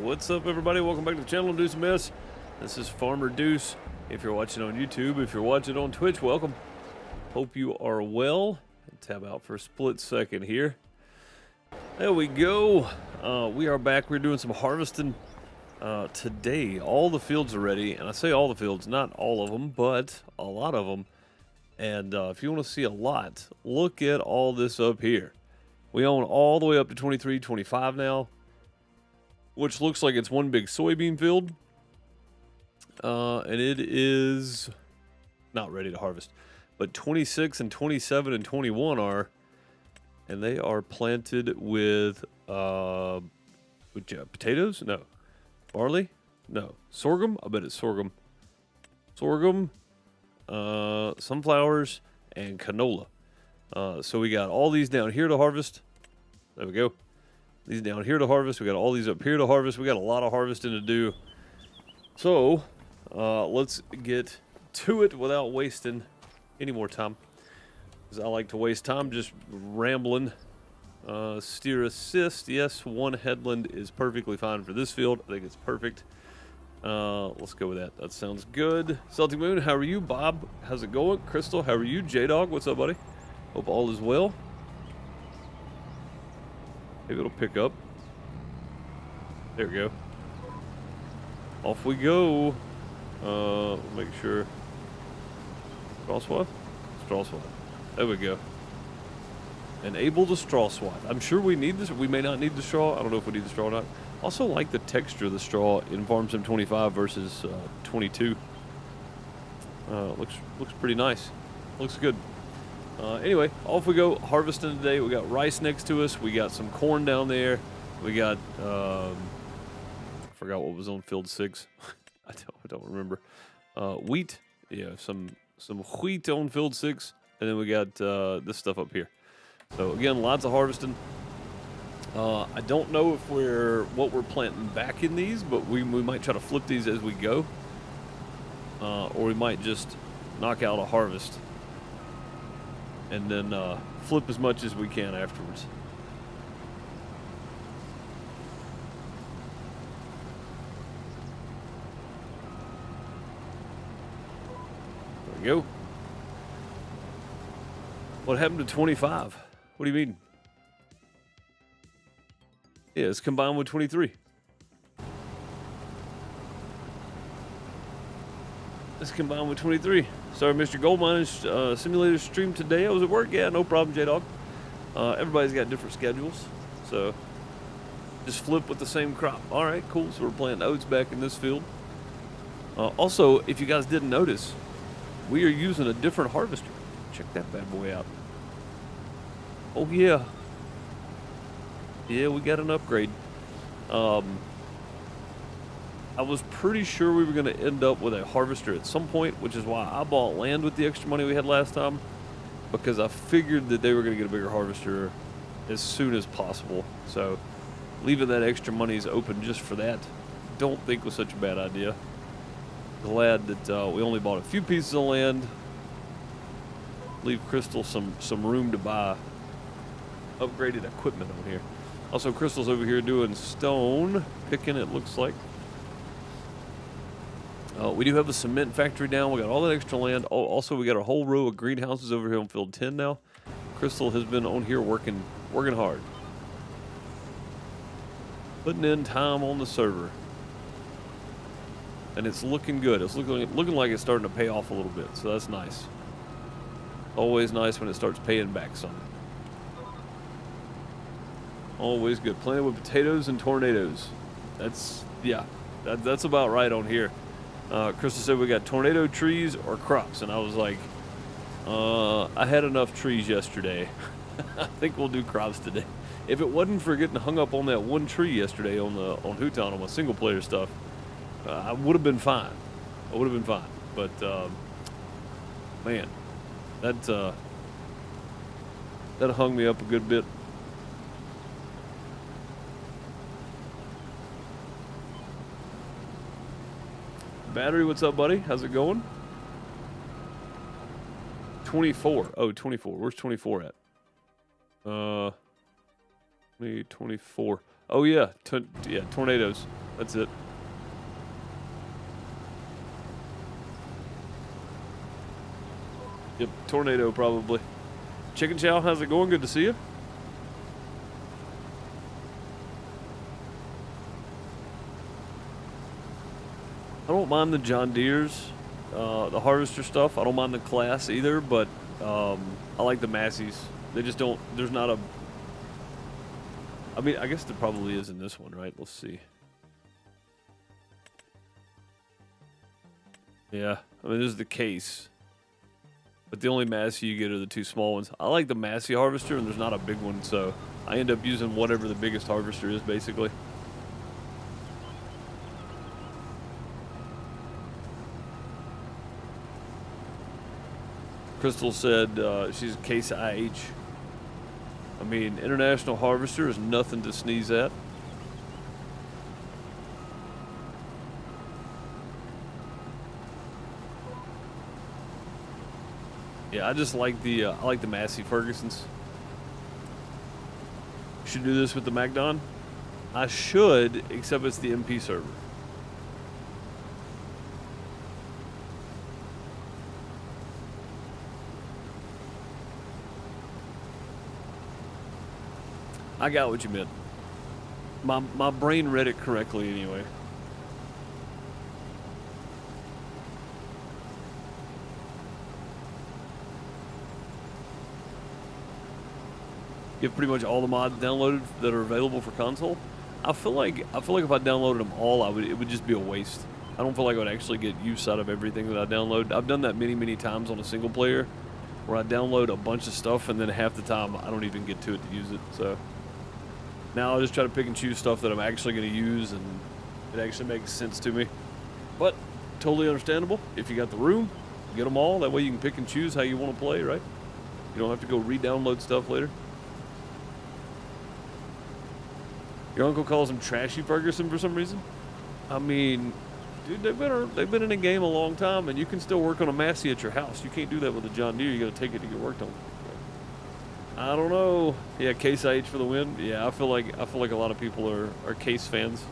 What's up, everybody? Welcome back to the channel. Deuce Miss. This is Farmer Deuce. If you're watching on YouTube, if you're watching on Twitch, welcome. Hope you are well. Tab out for a split second here. There we go. We are back. We're doing some harvesting today. All the fields are ready, and I say all the fields, not all of them, but a lot of them. And if you want to see a lot, look at all this up here. We own all the way up to 23, 25 now, which looks like it's one big soybean field. And it is not ready to harvest. But 26 and 27 and 21 are. And they are planted with potatoes? No. Barley? No. Sorghum? I bet it's sorghum. Sorghum, sunflowers, and canola. So we got all these down here to harvest. There we go. These down here to harvest. We got all these up here to harvest. We got a lot of harvesting to do. So, let's get to it without wasting any more time. Because I like to waste time just rambling. Steer assist. Yes, one headland is perfectly fine for this field. I think it's perfect. Let's go with that. That sounds good. Celtic Moon, how are you? Bob, how's it going? Crystal, how are you? J-Dog, what's up, buddy? Hope all is well. Maybe it'll pick up. There we go. Off we go. Make sure. Straw swap? Straw swap. There we go. Enable the straw swap. I'm sure we need this. We may not need the straw. I don't know if we need the straw or not. Also like the texture of the straw in Farm Sim 25 versus 22. Looks pretty nice. Looks good. Anyway, off we go, harvesting today. We got rice next to us. We got some corn down there. We got, I forgot what was on field 6. I don't remember. Wheat. Yeah, some wheat on field 6. And then we got this stuff up here. So again, lots of harvesting. I don't know if what we're planting back in these, but we might try to flip these as we go. Or we might just knock out a harvest and then flip as much as we can afterwards. There we go. What happened to 25? What do you mean? Yeah, it's combined with 23. It's combined with 23. Sorry, Mr. Gold Miners Simulator stream today. I was at work. Yeah, no problem, J-Dog. Everybody's got different schedules, so just flip with the same crop. All right, cool. So we're planting oats back in this field. Also, if you guys didn't notice, we are using a different harvester. Check that bad boy out. Oh, yeah. Yeah, we got an upgrade. I was pretty sure we were going to end up with a harvester at some point, which is why I bought land with the extra money we had last time, because I figured that they were going to get a bigger harvester as soon as possible. So leaving that extra money is open just for that, don't think was such a bad idea. Glad that we only bought a few pieces of land. Leave Crystal some room to buy upgraded equipment on here. Also, Crystal's over here doing stone picking, it looks like. We do have a cement factory down. We got all that extra land. Also, we got a whole row of greenhouses over here on field 10 now. Crystal has been on here working hard. Putting in time on the server. And it's looking good. It's looking like it's starting to pay off a little bit, so that's nice. Always nice when it starts paying back some. Always good. Planted with potatoes and tornadoes. That's about right on here. Crystal said we got tornado trees or crops, and I was like, I had enough trees yesterday. I think we'll do crops today. If it wasn't for getting hung up on that one tree yesterday on Huton on my single player stuff, I would have been fine. I would have been fine. But man, that hung me up a good bit. Battery, what's up, buddy? How's it going? 24. Oh, 24. Where's 24 at? 24. Oh yeah, yeah, tornadoes. That's it. Yep, tornado probably. Chicken Chow, how's it going? Good to see you. I don't mind the John Deere's, the Harvester stuff. I don't mind the Class either, but I like the Massey's. They just don't, there's not a, I mean, I guess there probably is in this one, right? Let's see. Yeah, I mean, this is the case. But the only Massey you get are the two small ones. I like the Massey Harvester, and there's not a big one, so I end up using whatever the biggest harvester is, basically. Crystal said she's a Case IH. I mean, International Harvester is nothing to sneeze at. Yeah, I just like the I like the Massey Fergusons. Should do this with the Magdon. I should, except it's the MP server. I got what you meant. My brain read it correctly anyway. You have pretty much all the mods downloaded that are available for console. I feel like if I downloaded them all, it would just be a waste. I don't feel like I would actually get use out of everything that I download. I've done that many times on a single player, where I download a bunch of stuff and then half the time I don't even get to it to use it. So now I'll just try to pick and choose stuff that I'm actually going to use and it actually makes sense to me. But totally understandable. If you got the room, get them all. That way you can pick and choose how you want to play, right? You don't have to go re-download stuff later. Your uncle calls him Trashy Ferguson for some reason. I mean, dude, they've been in a game a long time, and you can still work on a Massey at your house. You can't do that with a John Deere. You got to take it to get worked on. I don't know. Yeah, Case IH for the win. Yeah, I feel like a lot of people are Case fans.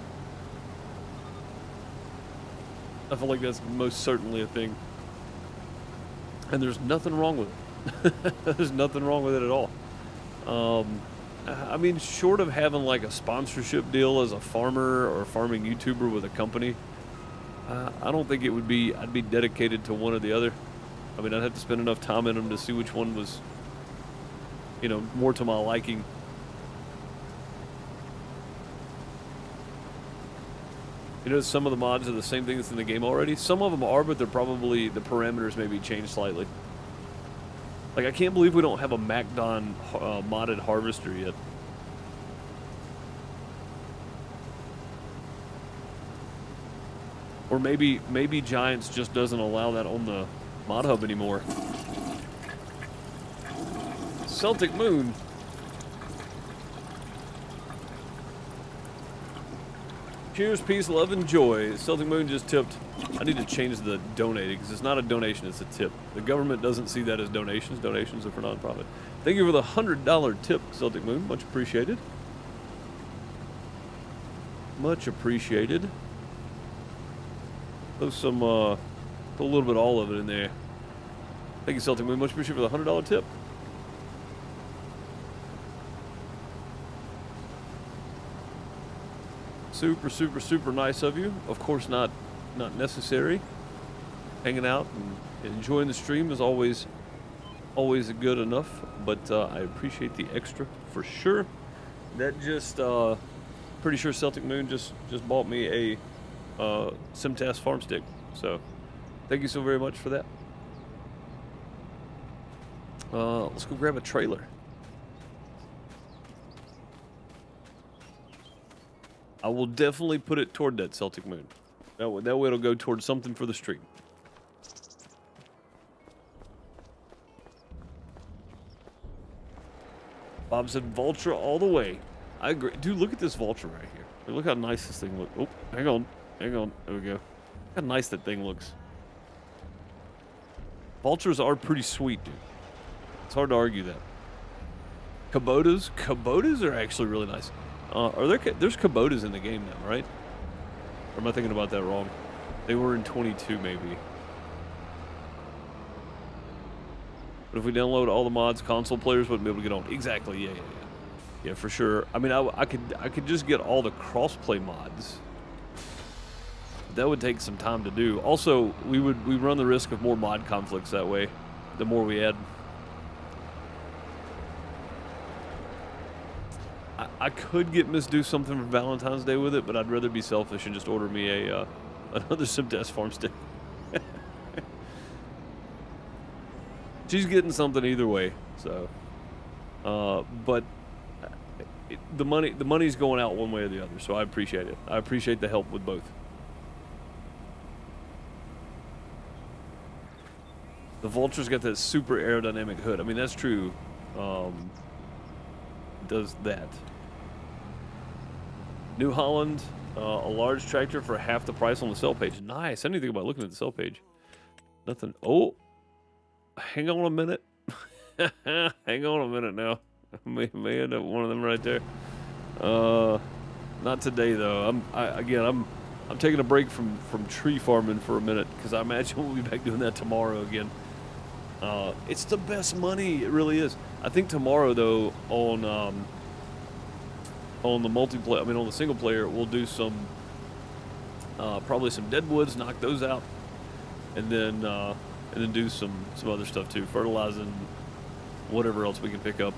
I feel like that's most certainly a thing, and there's nothing wrong with it. There's nothing wrong with it at all. I mean, short of having like a sponsorship deal as a farmer or a farming YouTuber with a company, I don't think it would be, I'd be dedicated to one or the other. I mean, I'd have to spend enough time in them to see which one was, you know, more to my liking. You know, some of the mods are the same thing that's in the game already. Some of them are, but they're probably, the parameters may be changed slightly. Like, I can't believe we don't have a Magdon modded harvester yet. Or maybe Giants just doesn't allow that on the mod hub anymore. Celtic Moon. Cheers, peace, love, and joy. Celtic Moon just tipped. I need to change the donating because it's not a donation, it's a tip. The government doesn't see that as donations. Donations are for nonprofit. Thank you for the $100 tip, Celtic Moon. Much appreciated. Much appreciated. Put a little bit of all of it in there. Thank you, Celtic Moon. Much appreciated for the $100 tip. Super, super, super nice of you. Of course, not necessary. Hanging out and enjoying the stream is always good enough, but I appreciate the extra for sure. That just pretty sure Celtic Moon just bought me a Simtas farm stick, so thank you so very much for that. Let's go grab a trailer. I will definitely put it toward that Celtic Moon. That way it'll go towards something for the stream. Bob said Vulture all the way. I agree. Dude, look at this Vulture right here. Look how nice this thing looks. Oh, hang on. There we go. Look how nice that thing looks. Vultures are pretty sweet, dude. It's hard to argue that. Kubotas are actually really nice. There's Kubotas in the game now, right? Or am I thinking about that wrong? They were in 22 maybe. But if we download all the mods, console players wouldn't be able to get on. Exactly. Yeah. Yeah, for sure. I mean, I could just get all the crossplay mods. That would take some time to do. Also, we run the risk of more mod conflicts that way. The more we add. I could get Miss do something for Valentine's Day with it, but I'd rather be selfish and just order me another Simtest farm stick. She's getting something either way, so. But the money's going out one way or the other, so I appreciate it. I appreciate the help with both. The Vulture's got that super aerodynamic hood. I mean, that's true. Does that. New Holland, a large tractor for half the price on the sell page. Nice. I didn't think about looking at the sell page. Nothing. Oh, hang on a minute. Hang on a minute now. May end up one of them right there. Not today though. I'm taking a break from tree farming for a minute because I imagine we'll be back doing that tomorrow again. It's the best money. It really is. I think tomorrow though on the multiplayer, I mean on the single player, we'll do some probably some deadwoods, knock those out, and then do some other stuff too, fertilizing, whatever else we can pick up.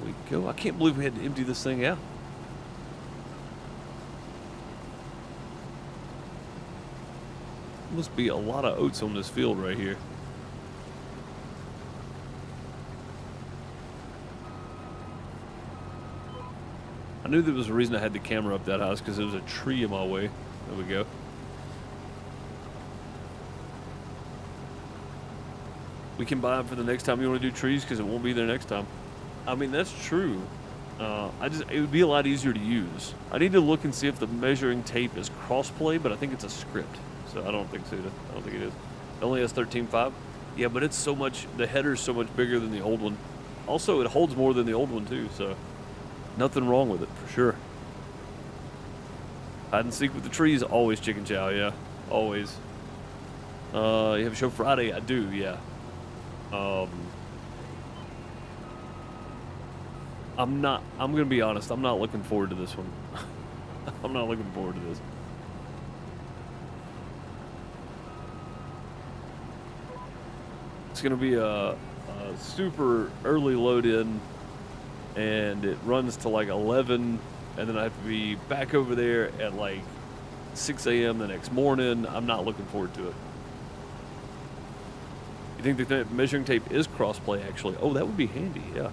There we go. I can't believe we had to empty this thing out. Must be a lot of oats on this field right here. I knew there was a reason I had the camera up that house because there was a tree in my way. There we go. We can buy them for the next time you want to do trees because it won't be there next time. I mean, that's true. It would be a lot easier to use. I need to look and see if the measuring tape is crossplay, but I think it's a script. So I don't think so. I don't think it is. It only has 13.5. Yeah, but it's so much, the header's so much bigger than the old one. Also, it holds more than the old one too, so nothing wrong with it, for sure. Hide and seek with the trees, always chicken chow, yeah. Always. You have a show Friday? I do, yeah. I'm gonna be honest, I'm not looking forward to this one. I'm not looking forward to this. It's gonna be a super early load in, and it runs to like 11, and then I have to be back over there at like 6 a.m. the next morning. I'm not looking forward to it. You think the measuring tape is crossplay actually? Oh, that would be handy, yeah.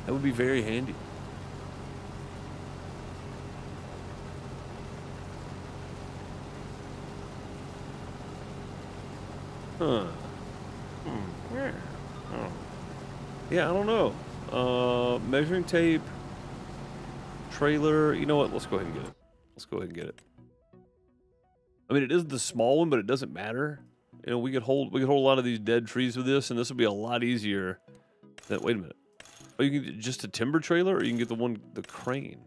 That would be very handy. Huh. Yeah. Oh. Yeah, I don't know. Measuring tape, trailer. You know what? Let's go ahead and get it. Let's go ahead and get it. I mean, it is the small one, but it doesn't matter. You know, we could hold a lot of these dead trees with this, and this would be a lot easier. Wait a minute. Oh, you can get just a timber trailer, or you can get the crane.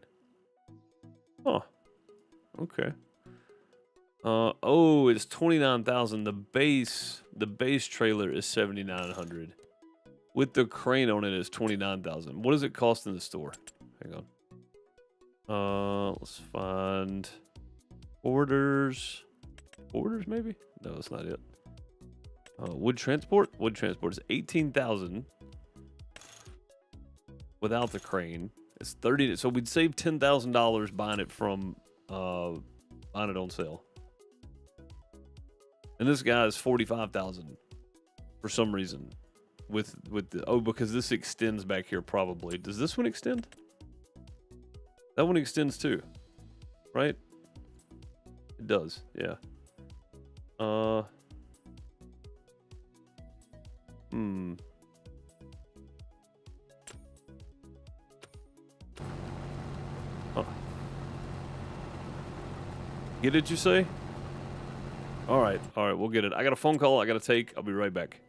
Huh. Okay. Oh, it's 29,000. The base trailer is 7,900. With the crane on it is 29,000. What does it cost in the store? Hang on. Let's find orders. Orders maybe? No, that's not it. Wood transport. Wood transport is 18,000 without the crane. It's 30. So we'd save $10,000 buying it from buying it on sale. And this guy is 45,000 for some reason. With the because this extends back here probably. Does this one extend? That one extends too, right? It does, yeah. Huh. Get it, you say? All right, we'll get it. I got a phone call I got to take. I'll be right back.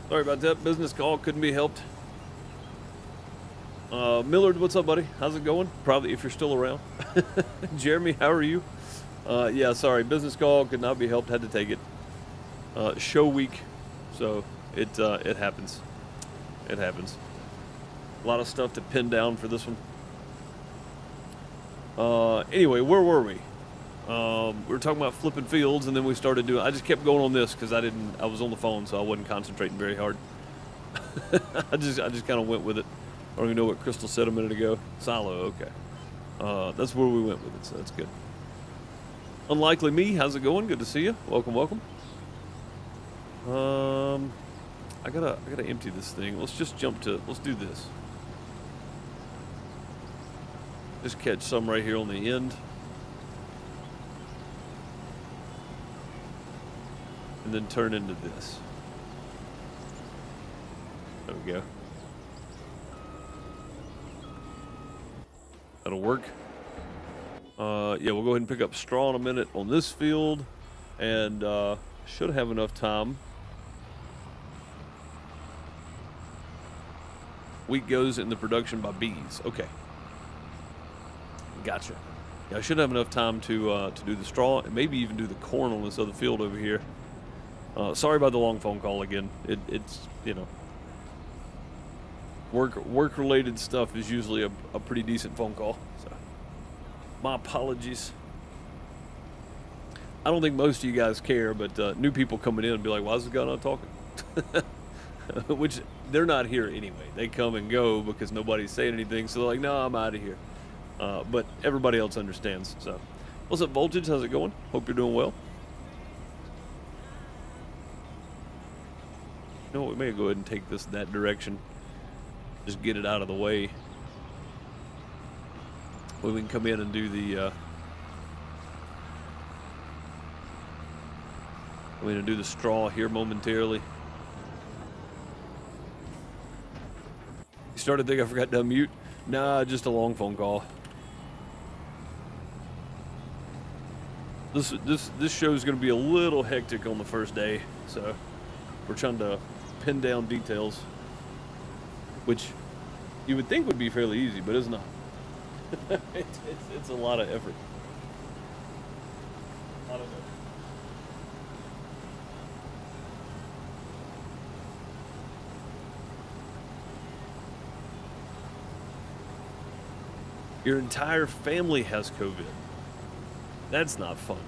Sorry about that. Business call, couldn't be helped. Millard, what's up, buddy? How's it going? Probably, if you're still around. Jeremy, how are you? Yeah, sorry. Business call, could not be helped. Had to take it. Show week, so it happens. It happens. A lot of stuff to pin down for this one. Anyway, where were we? We were talking about flipping fields, and then we started doing. I just kept going on this because I was on the phone, so I wasn't concentrating very hard. I just kind of went with it. I don't even know what Crystal said a minute ago. Silo, okay. That's where we went with it, so that's good. Unlikely Me, how's it going? Good to see you. Welcome, welcome. I gotta empty this thing. Let's just let's do this. Just catch some right here on the end. And then turn into this. There we go. That'll work. Yeah, we'll go ahead and pick up straw in a minute on this field. And should have enough time. Wheat goes in the production by bees. Okay. Gotcha. Yeah, I should have enough time to do the straw and maybe even do the corn on this other field over here. Sorry about the long phone call again. It's you know, work related stuff is usually a pretty decent phone call. So my apologies. I don't think most of you guys care, but new people coming in and be like, "Why is this guy not talking?" Which they're not here anyway. They come and go because nobody's saying anything. So they're like, "No, I'm out of here." But everybody else understands. So, what's up, Voltage? How's it going? Hope you're doing well. You know what? We may go ahead and take this that direction. Just get it out of the way. Well, we can come in and do the. I'm going to do the straw here momentarily. You started to think I forgot to unmute? Nah, just a long phone call. This show is going to be a little hectic on the first day, so we're trying to pin down details, which you would think would be fairly easy, but it's not. it's a lot of effort. A lot of effort. Your entire family has COVID. That's not fun.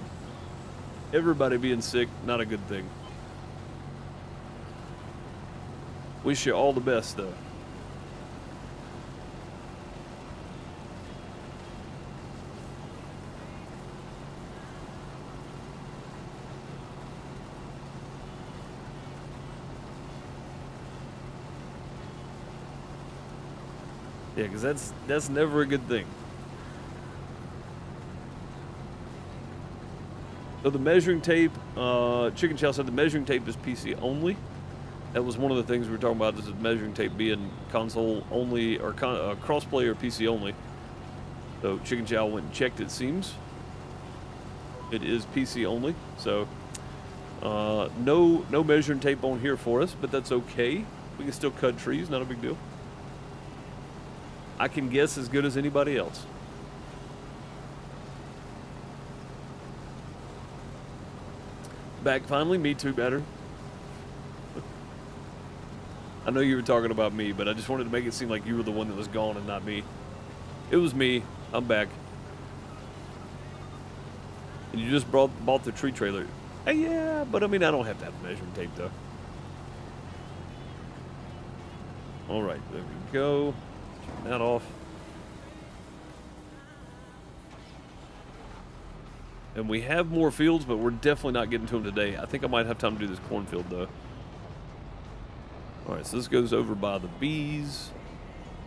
Everybody being sick, not a good thing. Wish you all the best, though. Yeah, because that's never a good thing. So the measuring tape, Chicken Chow said the measuring tape is PC only. That was one of the things we were talking about. This is measuring tape being console only or crossplay or PC only. So Chicken Chow went and checked. It seems it is PC only. So no measuring tape on here for us, but that's okay. We can still cut trees. Not a big deal. I can guess as good as anybody else. Back finally, me too, better. I know you were talking about me, but I just wanted to make it seem like you were the one that was gone and not me. It was me. I'm back. And you just bought the tree trailer. Yeah, but I mean, I don't have to have measuring tape, though. All right, there we go. Turn that off. And we have more fields, but we're definitely not getting to them today. I think I might have time to do this cornfield, though. All right, so this goes over by the bees.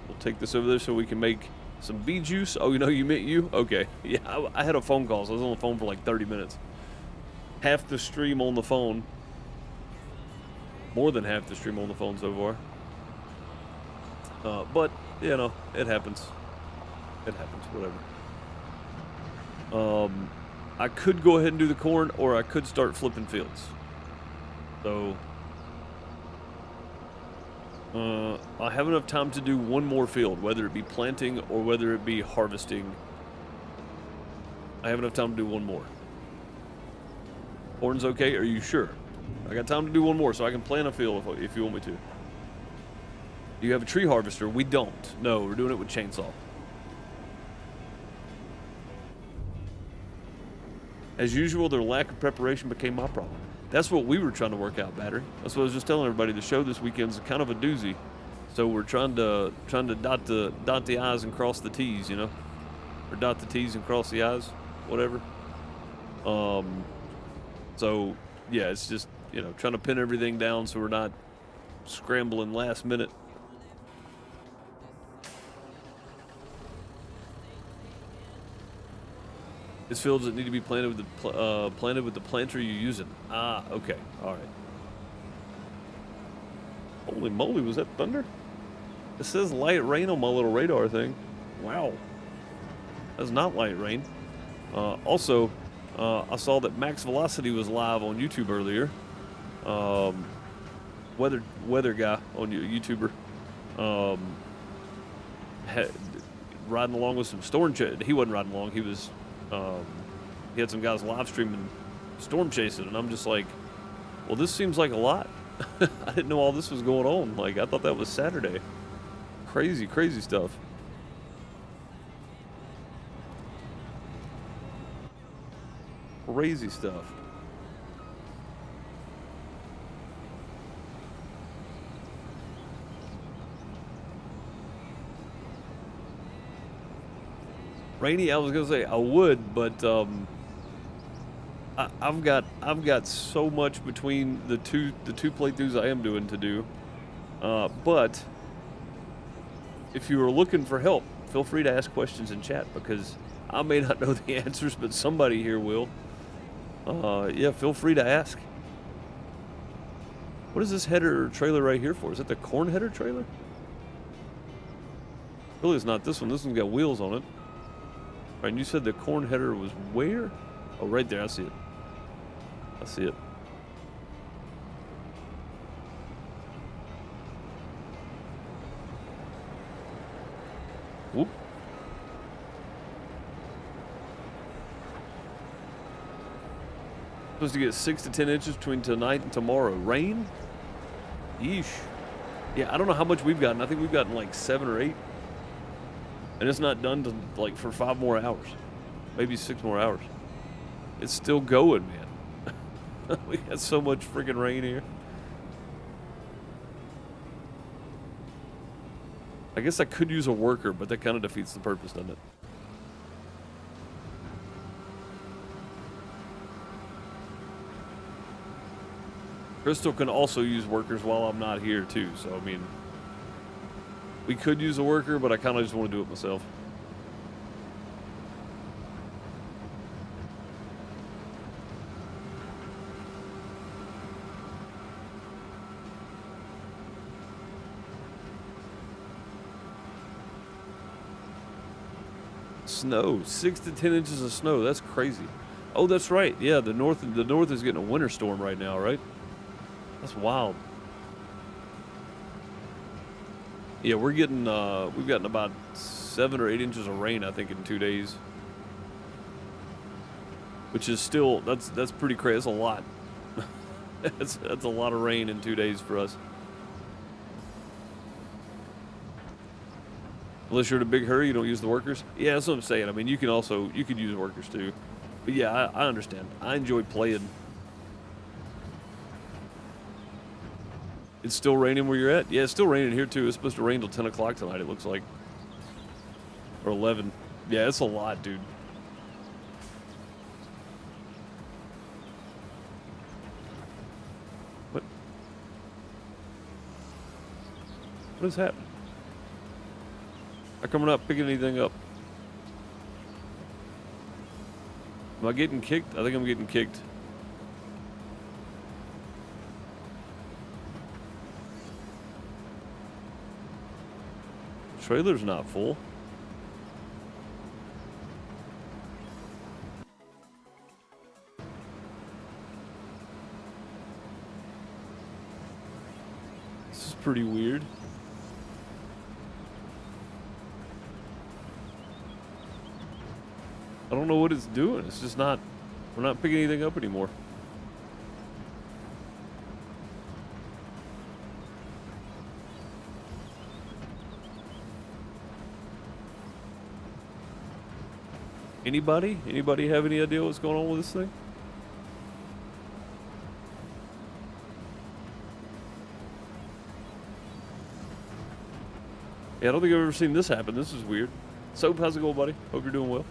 We'll take this over there so we can make some bee juice. Oh, you know, you meant you? Okay. Yeah, I had a phone call, so I was on the phone for like 30 minutes. Half the stream on the phone. More than half the stream on the phone so far. But, you know, it happens. It happens, whatever. I could go ahead and do the corn, or I could start flipping fields. So, I have enough time to do one more field, whether it be planting or whether it be harvesting. I have enough time to do one more. Corn's okay? Are you sure? I got time to do one more, so I can plant a field if you want me to. Do you have a tree harvester? We don't. No, we're doing it with chainsaw. As usual, their lack of preparation became my problem. That's what we were trying to work out, Battery. That's what I was just telling everybody. The show this weekend's kind of a doozy. So we're trying to dot the I's and cross the T's, you know? Or dot the T's and cross the I's, whatever. So yeah, it's just, you know, trying to pin everything down so we're not scrambling last minute. It's fields that need to be planted with the planter you're using. Ah, okay, all right. Holy moly, was that thunder? It says light rain on my little radar thing. Wow, that's not light rain. Also, I saw that Max Velocity was live on YouTube earlier. Weather guy on YouTuber. Riding along with some storm chasing. He wasn't riding along. He was. He had some guys live streaming storm chasing, and I'm just like, well, this seems like a lot. I didn't know all this was going on. Like, I thought that was Saturday. Crazy, crazy stuff. Crazy stuff. Rainy, I was gonna say I would, but I've got so much between the two playthroughs I am doing to do. But if you are looking for help, feel free to ask questions in chat because I may not know the answers, but somebody here will. Yeah, feel free to ask. What is this header trailer right here for? Is that the corn header trailer? Really, it's not this one. This one's got wheels on it. Right, and you said the corn header was where? Oh, right there. I see it. I see it. Whoop. Supposed to get 6 to 10 inches between tonight and tomorrow. Rain? Yeesh. Yeah, I don't know how much we've gotten. I think we've gotten like 7 or 8. And it's not done to, like, for 5 more hours. Maybe 6 more hours. It's still going, man. We got so much freaking rain here. I guess I could use a worker, but that kind of defeats the purpose, doesn't it? Crystal can also use workers while I'm not here, too. So, I mean, we could use a worker, but I kind of just want to do it myself. Snow, 6 to 10 inches of snow. That's crazy. Oh, that's right. Yeah, the north is getting a winter storm right now, right? That's wild. Yeah, we're getting we've gotten about 7 or 8 inches of rain, I think, in 2 days. Which is still that's pretty crazy. That's a lot. that's a lot of rain in 2 days for us. Unless you're in a big hurry, you don't use the workers. Yeah, that's what I'm saying. I mean, you could use workers too. But yeah, I understand. I enjoy playing. It's still raining where you're at? Yeah, it's still raining here too. It's supposed to rain till 10 o'clock tonight, it looks like. Or 11. Yeah, it's a lot, dude. What is happening? How come we're not picking anything up? Am I getting kicked? I think I'm getting kicked. Trailer's not full. This is pretty weird. I don't know what it's doing. It's just not, we're not picking anything up anymore. Anybody? Anybody have any idea what's going on with this thing? Yeah, I don't think I've ever seen this happen. This is weird. Soap, how's it going, buddy? Hope you're doing well.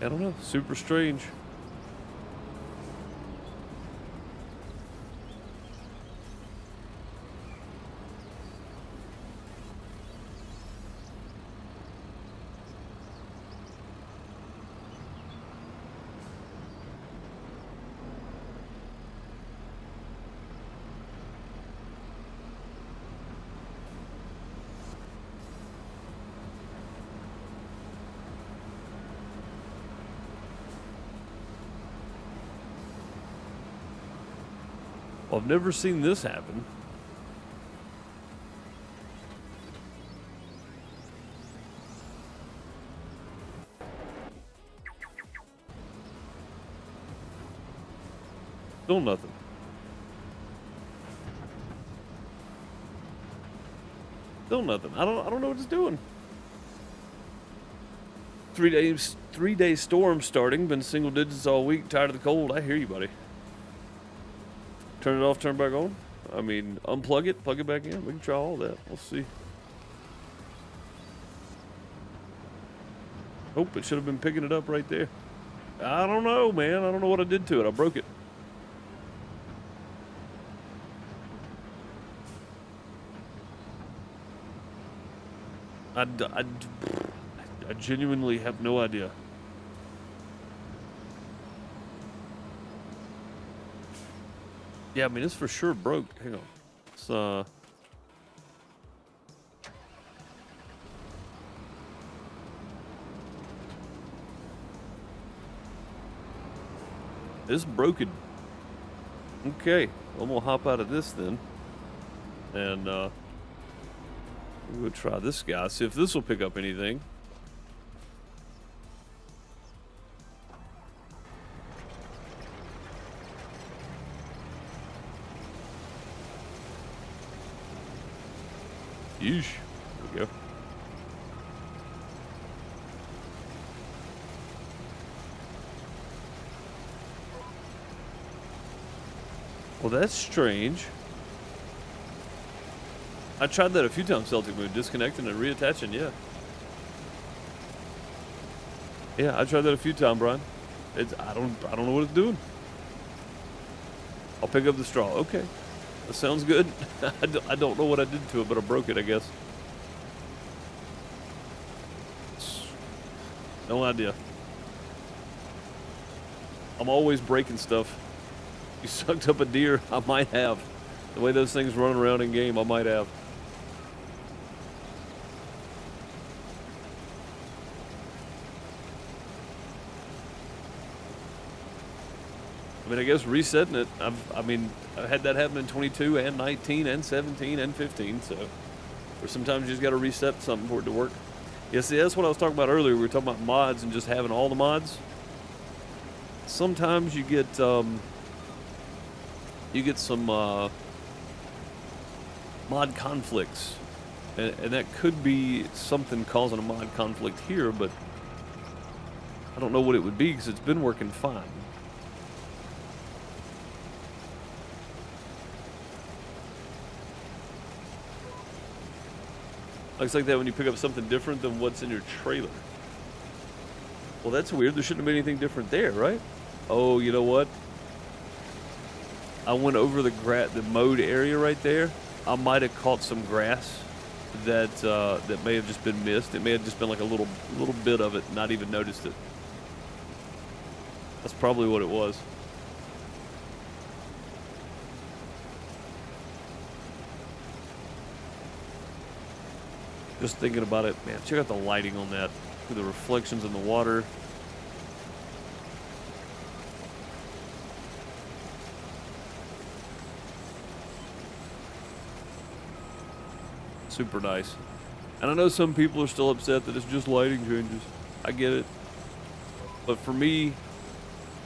I don't know. Super strange. Well, I've never seen this happen. Still nothing. Still nothing. I don't know what it's doing. 3-day storm starting. Been single digits all week. Tired of the cold. I hear you, buddy. Turn it off, turn it back on. I mean, unplug it, plug it back in. We can try all that. We'll see. Oh, it should have been picking it up right there. I don't know, man. I don't know what I did to it. I broke it. I genuinely have no idea. Yeah, I mean, it's for sure broke. Hang on. It's broken. Okay. Well, I'm gonna hop out of this then. And we'll try this guy. See if this will pick up anything. Yeesh. There we go. Well, that's strange. I tried that a few times, Celtic Moon, disconnecting and reattaching, yeah. Yeah, I tried that a few times, Brian. I don't know what it's doing. I'll pick up the straw. Okay. That sounds good. I don't know what I did to it, but I broke it, I guess. No idea. I'm always breaking stuff. You sucked up a deer? I might have. The way those things run around in game, I might have. I mean, I guess resetting it, I've had that happen in 22 and 19 and 17 and 15, so. Or sometimes you just got to reset something for it to work. Yeah, see, that's what I was talking about earlier. We were talking about mods and just having all the mods. Sometimes you get some mod conflicts, and that could be something causing a mod conflict here, but I don't know what it would be because it's been working fine. Looks like that when you pick up something different than what's in your trailer. Well, that's weird. There shouldn't have been anything different there, right? Oh, you know what? I went over the mowed area right there. I might have caught some grass that that may have just been missed. It may have just been like a little bit of it, not even noticed it. That's probably what it was. Just thinking about it, man, check out the lighting on that. The reflections in the water. Super nice. And I know some people are still upset that it's just lighting changes. I get it. But for me,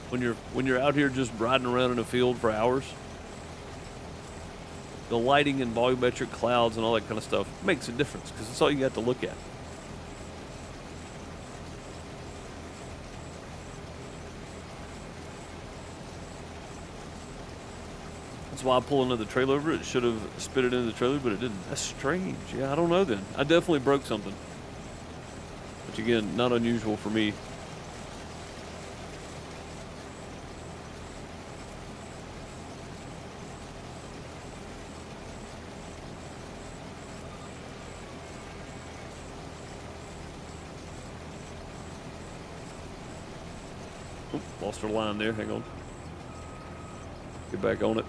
when you're out here just riding around in a field for hours, the lighting and volumetric clouds and all that kind of stuff makes a difference because it's all you got to look at. That's why I pulled another trailer over. It should have spit it into the trailer, but it didn't. That's strange. Yeah, I don't know then. I definitely broke something. Which again, not unusual for me. Oop, lost our line there. Hang on. Get back on it.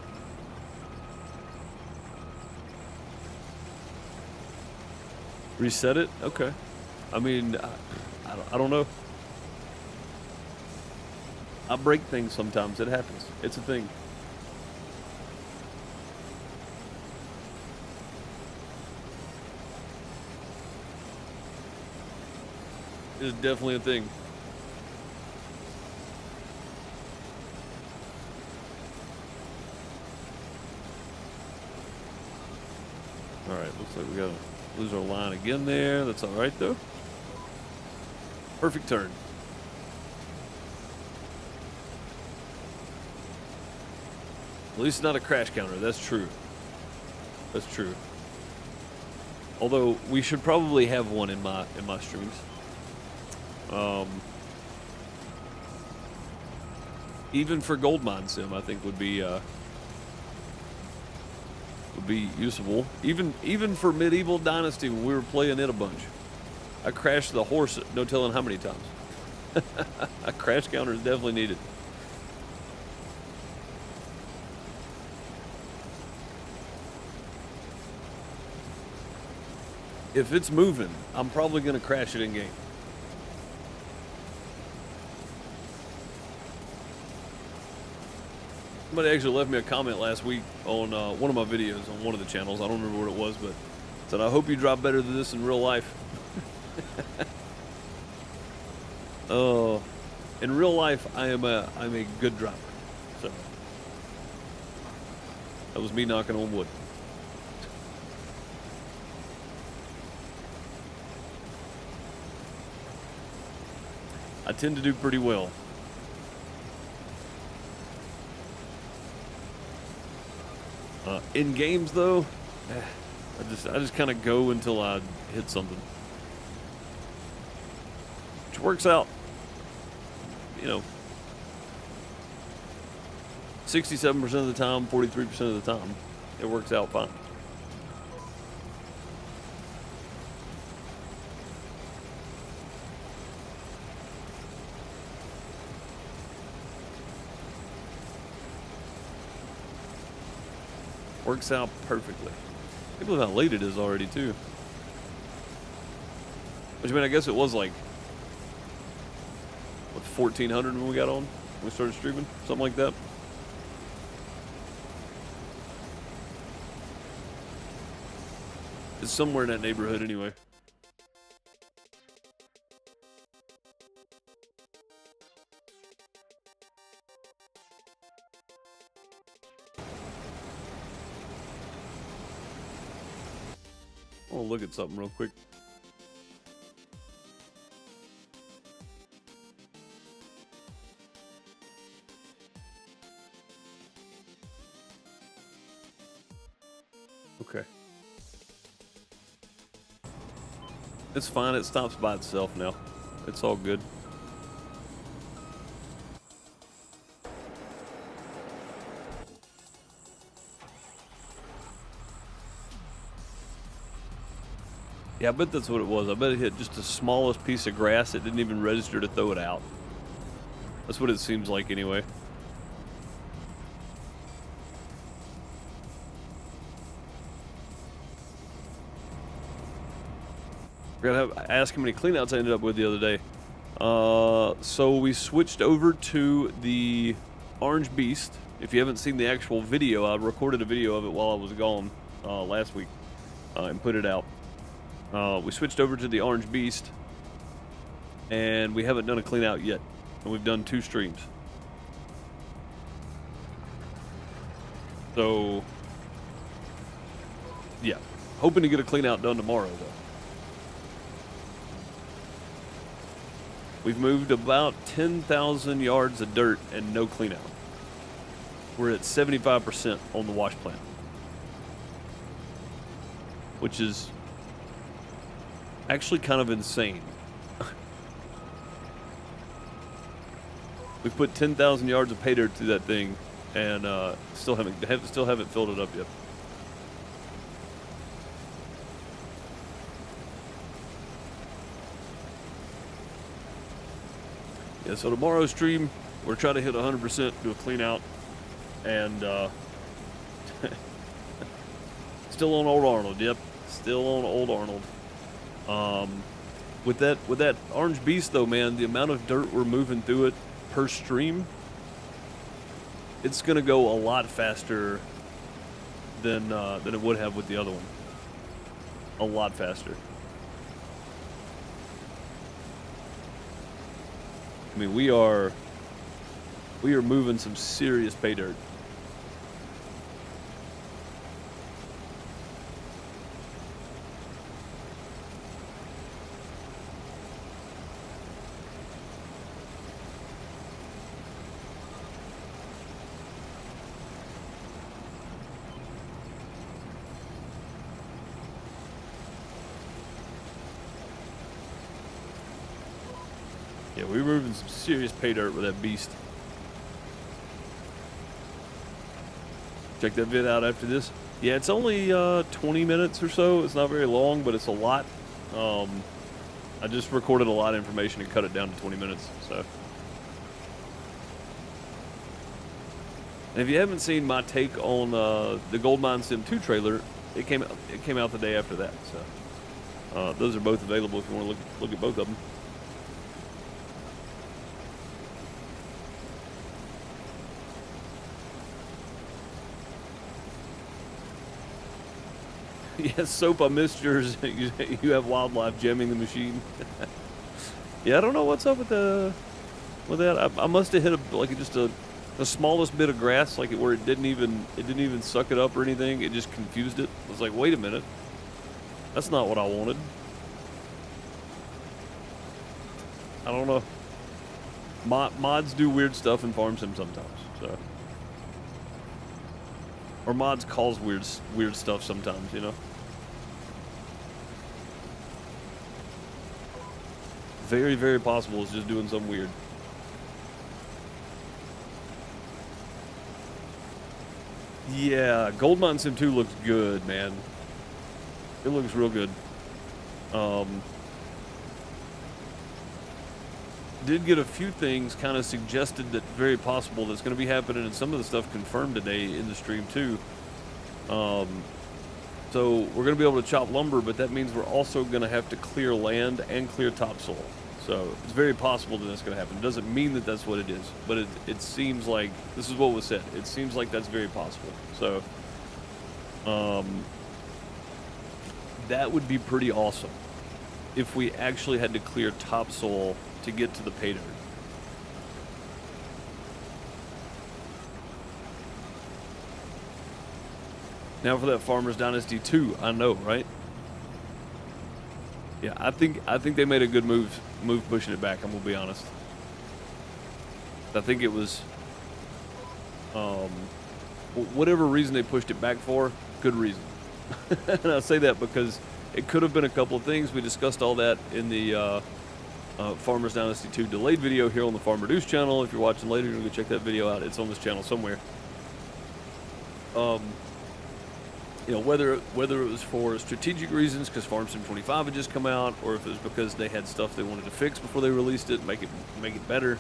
Reset it? Okay. I mean, I don't know. I break things sometimes. It happens. It's a thing. It is definitely a thing. Alright, looks like we gotta lose our line again there. That's alright though. Perfect turn. At least not a crash counter. That's true. That's true. Although we should probably have one in my streams. Even for Goldmine Sim, I think would be usable. Even for Medieval Dynasty when we were playing it a bunch. I crashed the horse no telling how many times. A crash counter is definitely needed. If it's moving, I'm probably going to crash it in game. Somebody actually left me a comment last week on one of my videos on one of the channels. I don't remember what it was, but said, I hope you drive better than this in real life. In real life, I'm a good driver. So that was me knocking on wood. I tend to do pretty well. In games though, I just kind of go until I hit something, which works out, you know, 67% of the time, 43% of the time, it works out fine. Works out perfectly. I can't believe how late it is already, too. Which, I mean, I guess it was like, what, 1400 when we got on? When we started streaming? Something like that. It's somewhere in that neighborhood anyway. I'll look at something real quick. Okay. It's fine. It stops by itself now. It's all good. Yeah, I bet that's what it was. I bet it hit just the smallest piece of grass. It didn't even register to throw it out. That's what it seems like anyway. I gotta ask how many cleanouts I ended up with the other day. So we switched over to the Orange Beast. If you haven't seen the actual video, I recorded a video of it while I was gone last week. and put it out. We switched over to the Orange Beast, and we haven't done a clean out yet, and we've done 2 streams. So, yeah, hoping to get a clean out done tomorrow, though. We've moved about 10,000 yards of dirt and no clean out. We're at 75% on the wash plant, which is actually kind of insane. We've put 10,000 yards of pay dirt through that thing, and still haven't filled it up yet. Yeah, so tomorrow's stream, we're trying to hit 100%, do a clean out, and still on old Arnold. Yep, still on old Arnold. With that Orange Beast though, man, the amount of dirt we're moving through it per stream, it's gonna go a lot faster than it would have with the other one. A lot faster. I mean, we are moving some serious pay dirt. Yeah, we're moving some serious pay dirt with that beast. Check that vid out after this. Yeah, it's only 20 minutes or so. It's not very long, but it's a lot. I just recorded a lot of information and cut it down to 20 minutes. So, and if you haven't seen my take on the Goldmine Sim 2 trailer, it came out the day after that. So those are both available if you want to look at both of them. Yes, Soap, I missed yours. You have wildlife jamming the machine. Yeah, I don't know what's up with that. I must have hit the smallest bit of grass, like where it didn't even suck it up or anything. It just confused it. I was like, wait a minute, that's not what I wanted. I don't know. Mods do weird stuff in Farm Sim sometimes, so. Or mods cause weird stuff sometimes, you know? Very, very possible it's just doing something weird. Yeah, Goldmine Sim 2 looks good, man. It looks real good. Did get a few things kind of suggested that very possible that's going to be happening, and some of the stuff confirmed today in the stream too. So we're going to be able to chop lumber, but that means we're also going to have to clear land and clear topsoil. So it's very possible that that's going to happen. It doesn't mean that that's what it is, but it seems like this is what was said. It seems like that's very possible. So that would be pretty awesome if we actually had to clear topsoil to get to the pay dirt. Now for that Farmers Dynasty 2, I know, right? Yeah, I think they made a good move pushing it back, I'm gonna be honest. I think it was whatever reason they pushed it back for, good reason. And I say that because it could have been a couple of things. We discussed all that in the Farmers Dynasty 2 delayed video here on the Farmer Deuce channel. If you're watching later, you're going to go check that video out. It's on this channel somewhere. You know, whether it was for strategic reasons because Farm Sim 25 had just come out, or if it was because they had stuff they wanted to fix before they released it, make it better.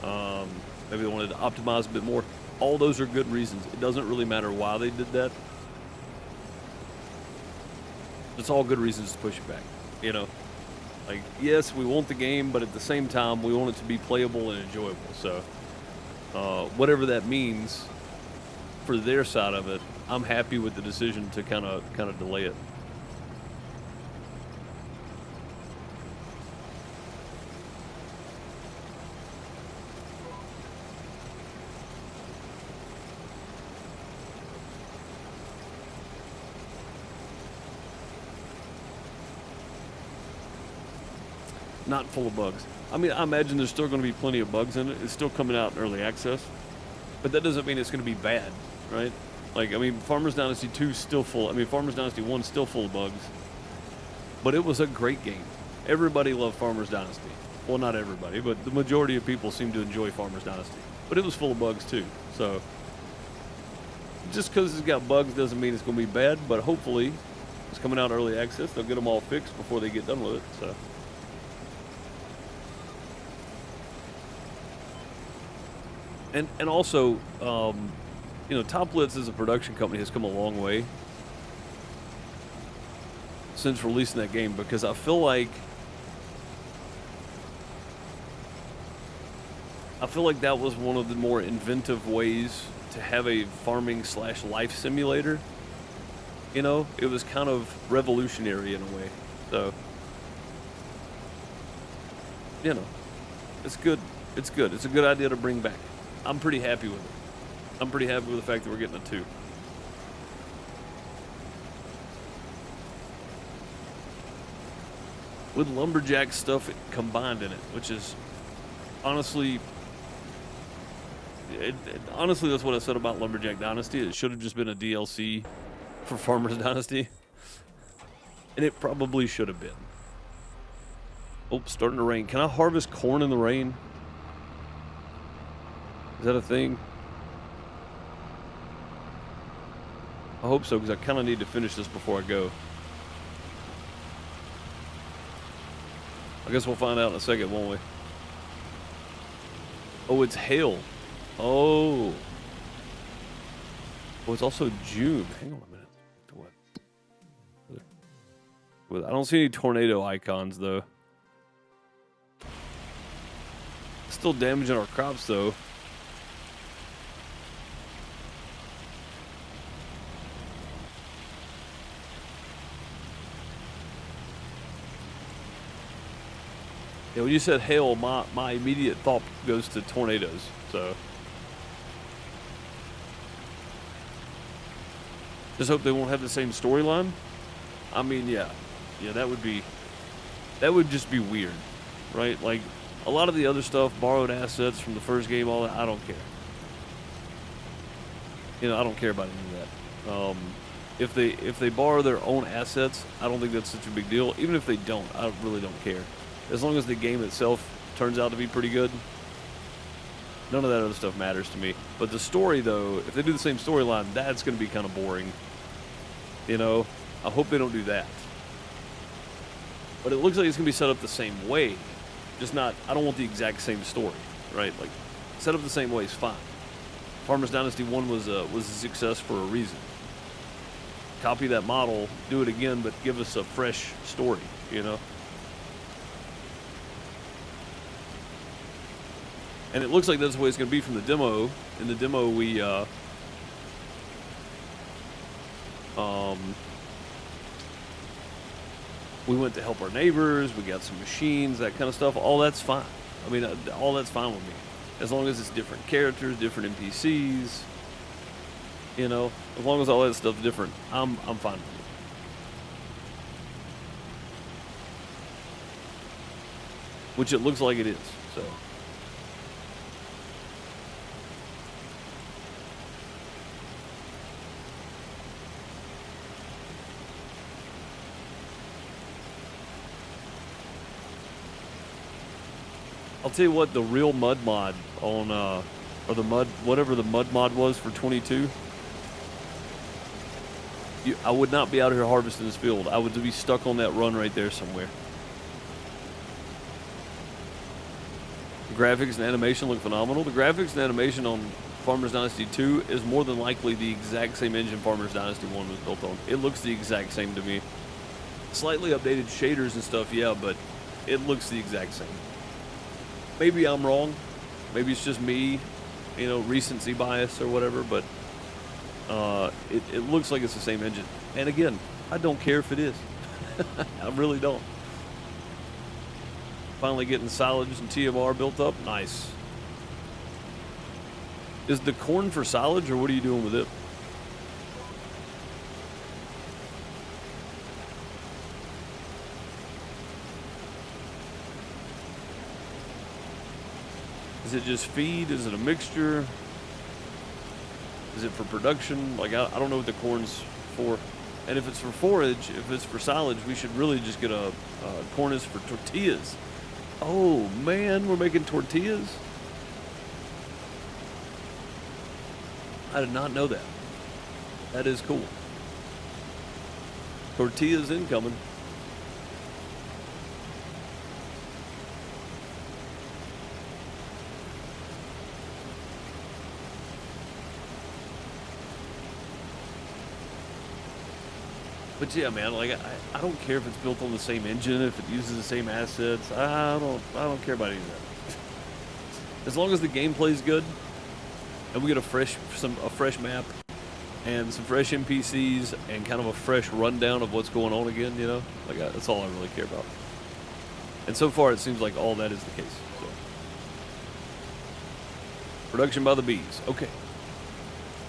Maybe they wanted to optimize a bit more. All those are good reasons. It doesn't really matter why they did that. It's all good reasons to push it back, you know. Like, yes, we want the game, but at the same time, we want it to be playable and enjoyable. So, whatever that means for their side of it, I'm happy with the decision to kind of delay it. not full of bugs. I mean, I imagine there's still going to be plenty of bugs in it. It's still coming out in early access, but that doesn't mean it's going to be bad, right? Like, I mean, Farmers Dynasty 2 's still full. I mean, Farmers Dynasty 1 's still full of bugs, but it was a great game. Everybody loved Farmers Dynasty. Well, not everybody, but the majority of people seem to enjoy Farmers Dynasty. But it was full of bugs too. So just because it's got bugs doesn't mean it's going to be bad, but hopefully it's coming out early access. They'll get them all fixed before they get done with it. So. And also, you know, Top Blitz as a production company has come a long way since releasing that game, because I feel like that was one of the more inventive ways to have a farming / life simulator. You know, it was kind of revolutionary in a way. So, you know, it's good. It's good. It's a good idea to bring back. I'm pretty happy with it. I'm pretty happy with the fact that we're getting a 2. With lumberjack stuff combined in it, which is honestly, honestly, that's what I said about Lumberjack Dynasty. It should have just been a DLC for Farmers Dynasty, and it probably should have been. Oh, starting to rain. Can I harvest corn in the rain? Is that a thing? I hope so, because I kind of need to finish this before I go. I guess we'll find out in a second, won't we? Oh, it's hail. Oh. Oh, it's also June. Hang on a minute. What? I don't see any tornado icons, though. Still damaging our crops, though. Yeah, when you said hail, my immediate thought goes to tornadoes, so. Just hope they won't have the same storyline. I mean, yeah, that would just be weird, right? Like, a lot of the other stuff, borrowed assets from the first game, all that, I don't care. You know, I don't care about any of that. If they borrow their own assets, I don't think that's such a big deal. Even if they don't, I really don't care. As long as the game itself turns out to be pretty good, none of that other stuff matters to me. But the story, though, if they do the same storyline, that's going to be kind of boring. You know, I hope they don't do that. But it looks like it's going to be set up the same way. Just not, I don't want the exact same story, right? Like, set up the same way is fine. Farmers Dynasty 1 was a success for a reason. Copy that model, do it again, but give us a fresh story, you know? And it looks like that's the way it's going to be from the demo. In the demo, we went to help our neighbors. We got some machines, that kind of stuff. All that's fine. I mean, all that's fine with me. As long as it's different characters, different NPCs. You know, as long as all that stuff's different, I'm fine with it. Which it looks like it is, so. I'll tell you what, the real mud mod on, or the mud, whatever the mud mod was for 22, I would not be out here harvesting this field. I would be stuck on that run right there somewhere. The graphics and animation look phenomenal. The graphics and animation on Farmers Dynasty 2 is more than likely the exact same engine Farmers Dynasty 1 was built on. It looks the exact same to me. Slightly updated shaders and stuff, yeah, but it looks the exact same. Maybe I'm wrong. Maybe it's just me, you know, recency bias or whatever, but it looks like it's the same engine. And again, I don't care if it is. I really don't. Finally getting silage and TMR built up. Nice. Is the corn for silage, or what are you doing with it? Is it just feed? Is it a mixture? Is it for production? Like, I don't know what the corn's for. And if it's for forage, if it's for silage, we should really just get a cornice for tortillas. Oh, man, we're making tortillas? I did not know that. That is cool. Tortillas incoming. But yeah, man, like I don't care if it's built on the same engine, if it uses the same assets. I don't care about any of that. As long as the gameplay's good and we get a fresh map and some fresh NPCs and kind of a fresh rundown of what's going on again, you know? Like that's all I really care about. And so far it seems like all that is the case. So. Production by the bees. Okay.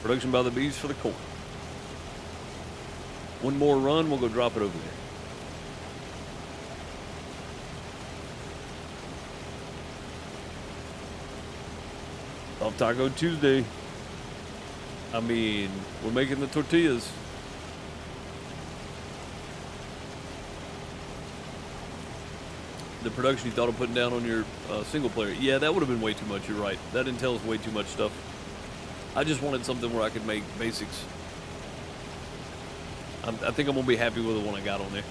Production by the bees for the corn. One more run, we'll go drop it over there. Soft Taco Tuesday. I mean, we're making the tortillas. The production you thought of putting down on your single player. Yeah, that would have been way too much, you're right. That entails way too much stuff. I just wanted something where I could make basics. I think I'm going to be happy with the one I got on there.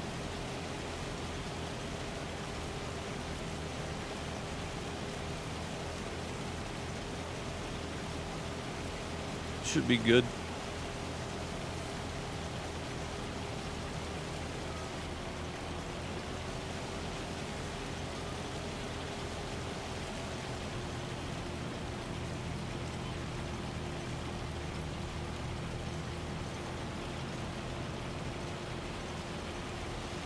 Should be good.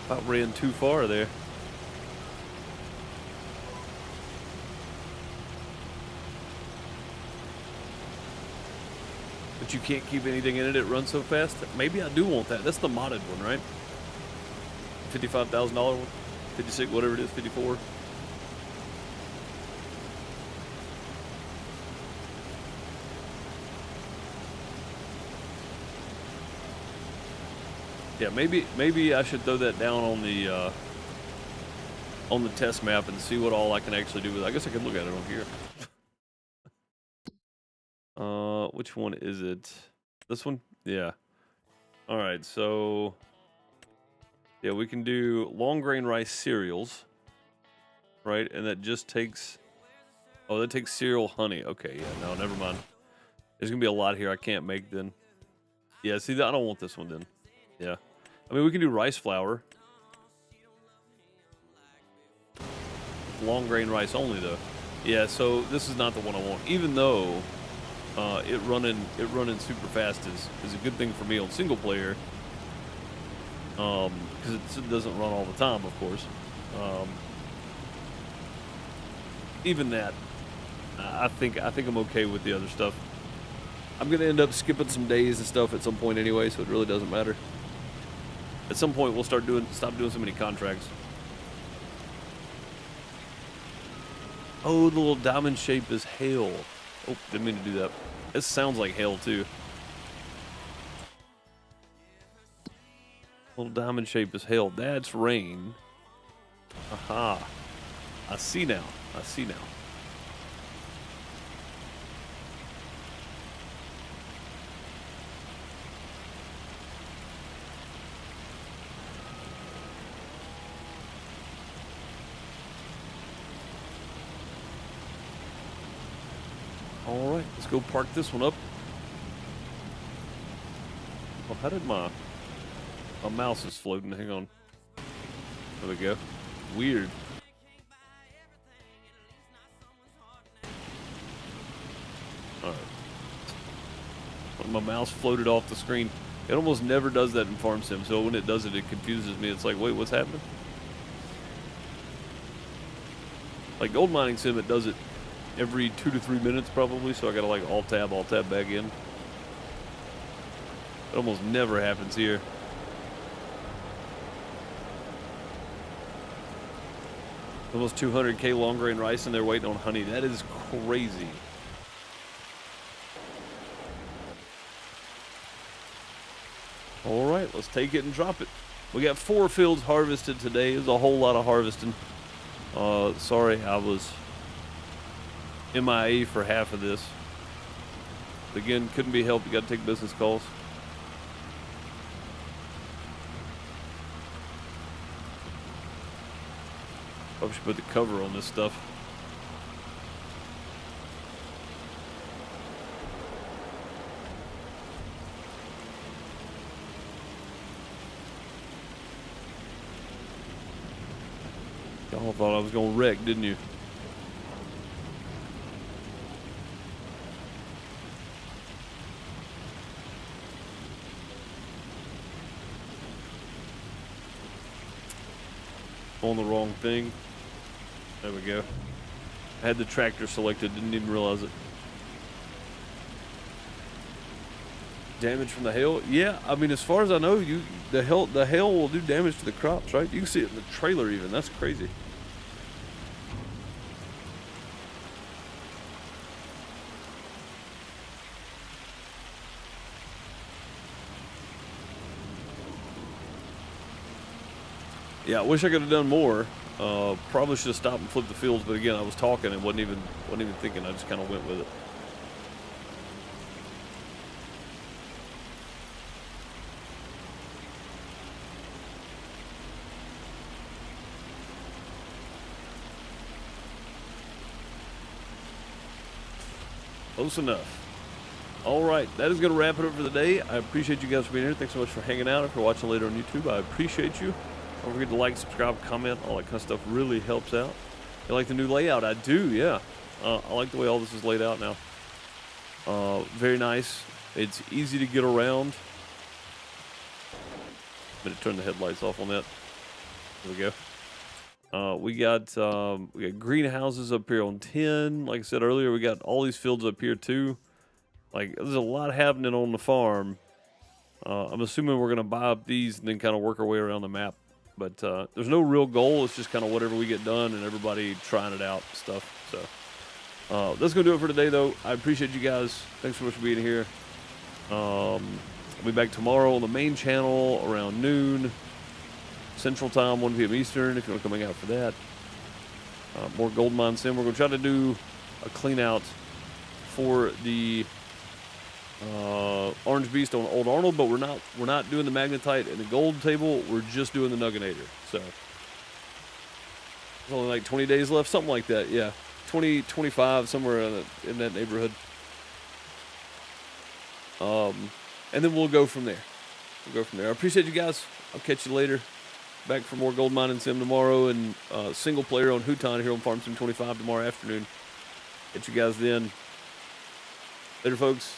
I ran too far there. But you can't keep anything in it, it runs so fast. Maybe I do want that. That's the modded one, right? $55,000 one? 56, whatever it is, 54. Yeah, maybe I should throw that down on the test map and see what all I can actually do with it. I guess I can look at it on here. Which one is it? This one? Yeah. All right, so yeah, we can do long grain rice cereals, right? And that just takes, oh, that takes cereal honey. Okay, yeah, no, never mind. There's gonna be a lot here I can't make then. Yeah, see, I don't want this one then. Yeah. I mean, we can do rice flour. Long grain rice only, though. Yeah, so this is not the one I want. Even though it running super fast is a good thing for me on single player. Because it doesn't run all the time, of course. Even that, I think I'm okay with the other stuff. I'm gonna end up skipping some days and stuff at some point anyway, so it really doesn't matter. At some point, we'll stop doing so many contracts. Oh, the little diamond shape is hail. Oh, didn't mean to do that. It sounds like hail too. Little diamond shape is hail. That's rain. Aha. I see now. I see now. All right, let's go park this one up. Oh, how did my mouse is floating? Hang on. There we go. Weird. All right. My mouse floated off the screen. It almost never does that in Farm Sim, so when it does it, it confuses me. It's like, wait, what's happening? Like Gold Mining Sim, it does it every 2 to 3 minutes probably, so I gotta like alt tab back in. It almost never happens here. Almost 200K long grain rice and they're waiting on honey. That is crazy. All right, let's take it and drop it. We got 4 fields harvested today. It was a whole lot of harvesting. Sorry, I was MIA for half of this. But again, couldn't be helped. You got to take business calls. Probably should put the cover on this stuff. Y'all thought I was gonna wreck, didn't you? On the wrong thing. There we go. I had the tractor selected, didn't even realize it. Damage from the hail? Yeah, I mean, as far as I know, the hail will do damage to the crops, right? You can see it in the trailer even. That's crazy. Yeah, I wish I could have done more. Probably should have stopped and flipped the fields, but again, I was talking and wasn't even thinking. I just kind of went with it. Close enough. All right, that is going to wrap it up for the day. I appreciate you guys for being here. Thanks so much for hanging out. If you're watching later on YouTube, I appreciate you. Don't forget to like, subscribe, comment. All that kind of stuff really helps out. You like the new layout? I do, yeah. I like the way all this is laid out now. Very nice. It's easy to get around. I'm going to turn the headlights off on that. There we go. We got greenhouses up here on 10. Like I said earlier, we got all these fields up here too. Like, there's a lot happening on the farm. I'm assuming we're going to buy up these and then kind of work our way around the map. But there's no real goal. It's just kind of whatever we get done and everybody trying it out and stuff. So that's going to do it for today, though. I appreciate you guys. Thanks so much for being here. I'll be back tomorrow on the main channel around noon Central Time, 1 p.m. Eastern, if you want to come hang out for that. More Gold Mine Sim. We're going to try to do a clean out for the Orange Beast on Old Arnold, but we're not doing the Magnetite and the Gold table. We're just doing the Nugginator. So there's only like 20 days left, something like that. Yeah, 20, 25, somewhere in that neighborhood. And then we'll go from there. I appreciate you guys. I'll catch you later. Back for more Gold Mining Sim tomorrow and single player on Huton here on Farm Sim 25 tomorrow afternoon. Catch you guys then. Later, folks.